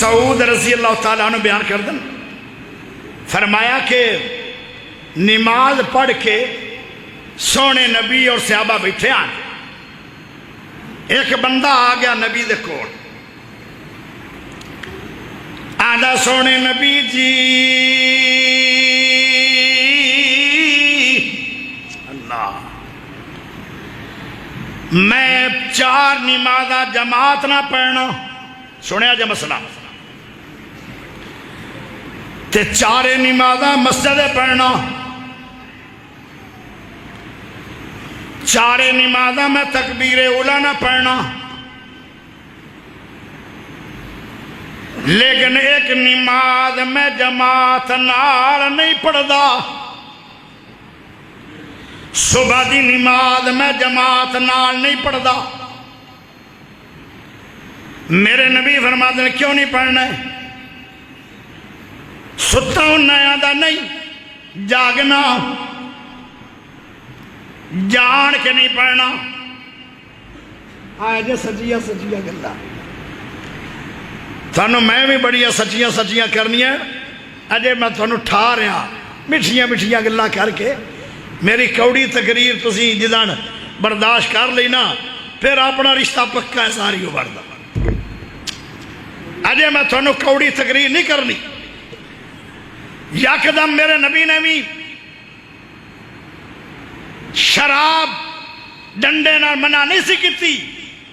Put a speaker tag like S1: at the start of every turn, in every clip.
S1: سعود رضی اللہ تعالیٰ عنہ بیان کر دیں، فرمایا کہ نماز پڑھ کے سونے نبی اور صحابہ بیٹھے آن، ایک بندہ آ گیا نبی دے کول، آدھا سونے نبی جی اللہ میں 4 نمازاں جماعت نہ پڑھنا، سنیا جا مسئلہ تے 4 نمازاں مسجد پڑھنا، 4 نمازاں میں تکبیر اولا نہ پڑھنا، لیکن ایک نماز میں جماعت نال نہیں پڑھدا، صبح دی نماز میں جماعت نال نہیں پڑھدا۔ میرے نبی فرماتے ہیں کیوں نہیں پڑھنا ہے؟ ستا ہوں نیا دا نہیں، جاگنا جان کے نہیں پڑھنا۔ آئے جے سچیاں سچیاں گلا تھانوں میں بھی بڑیاں سچیاں سچیاں کرنی ہیں، اجے میں تھانوں ٹھا رہا مٹھیاں مٹھیاں گلا کر کے میری کوڑی تقریر تسی جدان برداشت کر لینا، پھر اپنا رشتہ پکا ہے ساری عمر دا۔ اجے میں تھانوں کوڑی تقریر نہیں کرنی۔ یکدم میرے نبی نے بھی شراب ڈنڈے نہ منع نہیں سی کیتی،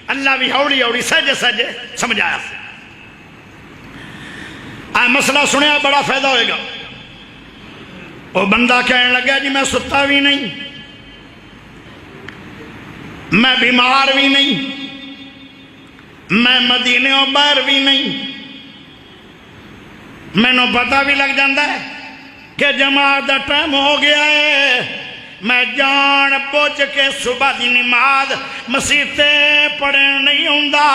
S1: اللہ بھی ہوڑی ہوڑی سہجے سہجے سمجھایا۔ مسئلہ سنیا بڑا فائدہ ہوئے گا۔ وہ بندہ کہنے لگا جی میں ستا بھی نہیں، میں بیمار بھی نہیں، میں مدینے و باہر بھی نہیں، میں نو پتہ بھی لگ جاندہ ہے کہ جماعت دا ٹائم ہو گیا ہے، میں جان بوجھ کے صبح دی نماز مسیتے پڑھے نہیں ہوندہ۔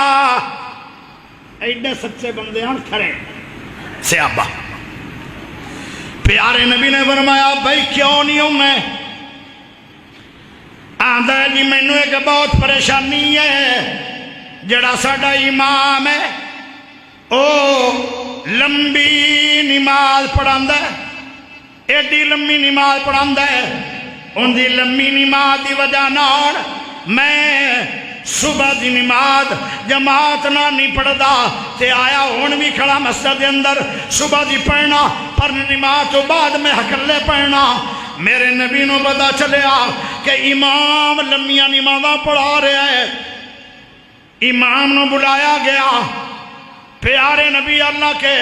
S1: ایڈے سچے بندے ہاں کھڑے صحابہ، پیارے نبی نے فرمایا بھائی کیوں نہیں ہوں میں؟ آندہ ہے جی میں نے ایک بہت پریشانی ہے، جڑا ساڑا امام ہے او لمبی نماز پڑھاندہ ہے، ایڈی لمبی نماز پڑھاندہ ہے، ان دی لمبی نماز دی وجہ نال میں صبح دی نماز جماعت نہ نہیں پڑھدا، تے آیا ہون بھی کھڑا مسجد اندر صبح دی پڑھنا، پر نماز تو بعد میں حکلے پڑھنا۔ میرے نبی نو پتہ چلیا کہ امام لمبیاں نمازاں پڑھا رہا ہے، امام نو بلایا گیا۔ پیارے نبی اللہ کے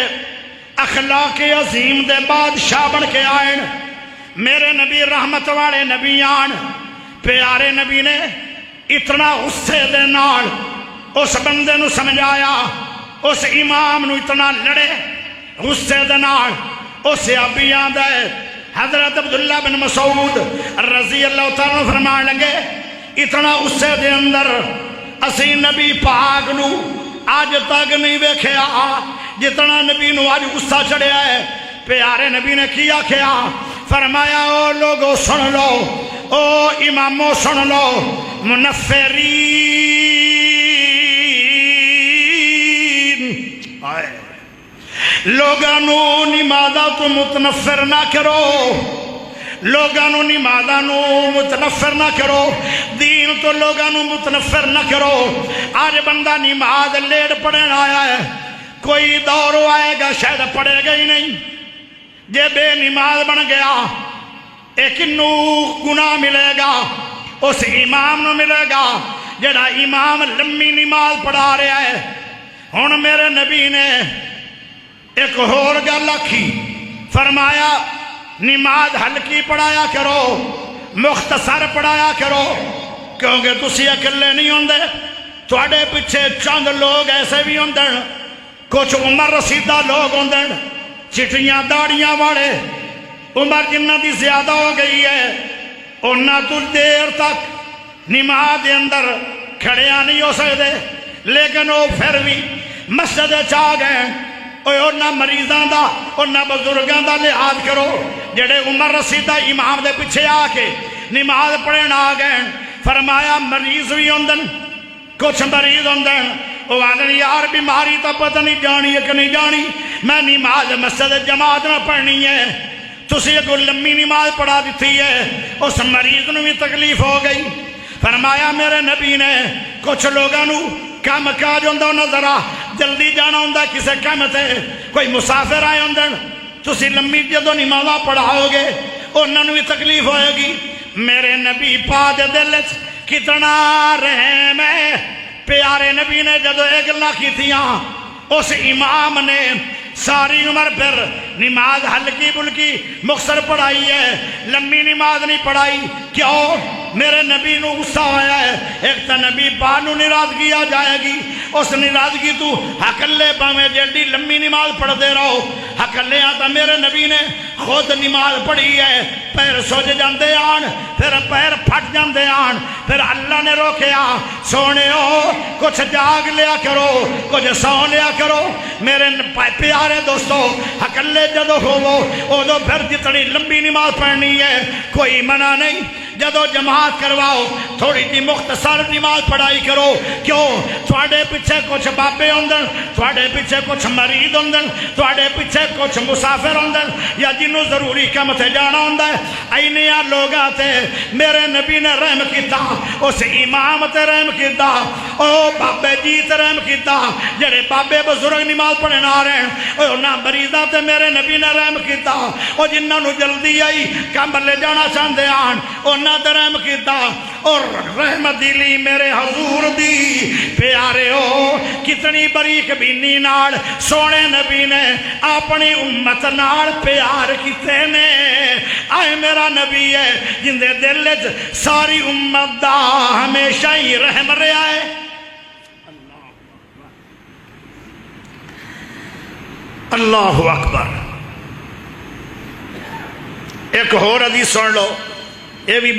S1: اخلاق عظیم دے بادشاہ بن کے آئین، میرے نبی رحمت والے نبی آن۔ پیارے نبی نے اتنا غصے دے نال اس بندے نو سمجھایا، اس امام نو اتنا لڑے غصے دے نال۔ اس ابھی آدھا ہے حضرت عبداللہ بن مسعود رضی اللہ تعالیٰ فرمان لگے اتنا غصے دے اندر اسی نبی پاک نو آج تک نہیں ویکھیا جتنا نبی نو آج غصہ چڑھیا ہے۔ پیارے نبی نے کیا کیا؟ فرمایا او لوگو سن لو، او امامو سن لو، منفرین آئے لوگانو نمازہ تو متنفر نہ کرو، لوگانو نمازہ نو متنفر نہ کرو، دین تو لوگانو متنفر نہ کرو۔ آج بندہ نماز لیٹ پڑھنے آیا ہے، کوئی دور آئے گا شاید پڑھے گا ہی نہیں، جے بے نماز بن گیا ایک نو گناہ ملے گا، اس امام نو ملے گا جڑا امام لمبی نماز پڑھا رہا ہے۔ ہن میرے نبی نے ایک اور گل آکھی، فرمایا نماز ہلکی پڑھایا کرو، مختصر پڑھایا کرو، کیونکہ تسی اکلے نہیں ہوندے، تواڈے پیچھے چند لوگ ایسے بھی ہوندے، کچھ عمر رسیدہ لوگ ہوندے، چٹیاں داڑیاں والے، عمر جنہ دی زیادہ ہو گئی ہے، انہاں تو دیر تک نماز دے اندر کھڑیاں نہیں ہو سکتے، لیکن وہ پھر بھی مسجد چاہ گئے۔ انہاں مریضاں دا انہاں بزرگاں دا لحاظ کرو جڑے عمر رسیدہ امام دے پیچھے آ کے نماز پڑھن آ گئے۔ فرمایا مریض بھی ہوندن، کچھ مریض ہوندن وہ آدھے یار بیماری تو پتہ نہیں جانی ہے کہ نہیں جانی، میں نماز مسجد جماعت نہ پڑھنی ہے، تسی اگو لمبی نماز پڑھا دیتی ہے۔ اس مریض نو بھی تکلیف ہو گئی۔ فرمایا میرے نبی نے کچھ لوگوں نو کام کاج ہوندا نظر آ جلدی جانا ہوندا کسے کام تے، کوئی مسافر آئے ہوندن، تسی لمبی جدو نمازاں پڑھاؤ گے انہاں نو بھی تکلیف ہوئے گی۔ میرے نبی پاک دے دل وچ کتنا رحم ہے۔ پیارے نبی نے جدو ایک گلاں کیتیاں، اس امام نے ساری عمر پھر نماز ہلکی بلکی مختصر پڑھائی ہے، لمبی نماز نہیں پڑھائی۔ کیوں؟ میرے نبی نو غصہ آیا ہے۔ ایک تا نبی پاک نو ناراضگی آ جائے گی، اس ناراضگی تو ہکلے پاویں جلدی لمبی نماز پڑھتے رہو۔ ہکلے آتا میرے نبی نے خود نماز پڑھی ہے، پیر سج جاندے آن، پھر پیر پھٹ جاندے آن، پھر اللہ نے روکیا، سونے ہو کچھ جاگ لیا کرو، کچھ سو لیا کرو۔ میرے پیارے دوستو، ہکلے جدو ہوو ادو پھر جتنی لمبی نماز پڑھنی ہے کوئی منع نہیں۔ جدو جماعت کرواؤ تھوڑی جی مختصر نماز پڑھائی کرو۔ کیوں؟ تھوڑے پیچھے کچھ بابے ہوندن، تھوڑے پیچھے کچھ مریض ہوندن، تھوڑے پیچھے کچھ مسافر ہوندن، یا جنہوں ضروری کم تے جانا ہوندا ہے۔ اینیاں لوگاں تے میرے نبی نے رحم کیتا، اس امام تے رحم کیتا، او بابے جی تے رحم کیتا، جڑے بابے بزرگ نماز پڑھن آ رہے ہیں، او نہ مریضاں تے میرے نبی نے رحم کیتا، او جنہاں نو جلدی آئی کم لے جانا چاہندے آن انہاں تے رحم کیتا۔ اور رحمت دلی میرے حضور دی پیارے ہو، کتنی بریک بینی نال سونے نبی نے اپنی امت نال پیار کیتے نے۔ آئے میرا نبی ہے جن دے دل وچ ساری امت دا ہمیشہ ہی رحم رہا ہے۔ اللہ اکبر۔ ایک اور حدیث سن لو، یہ بھی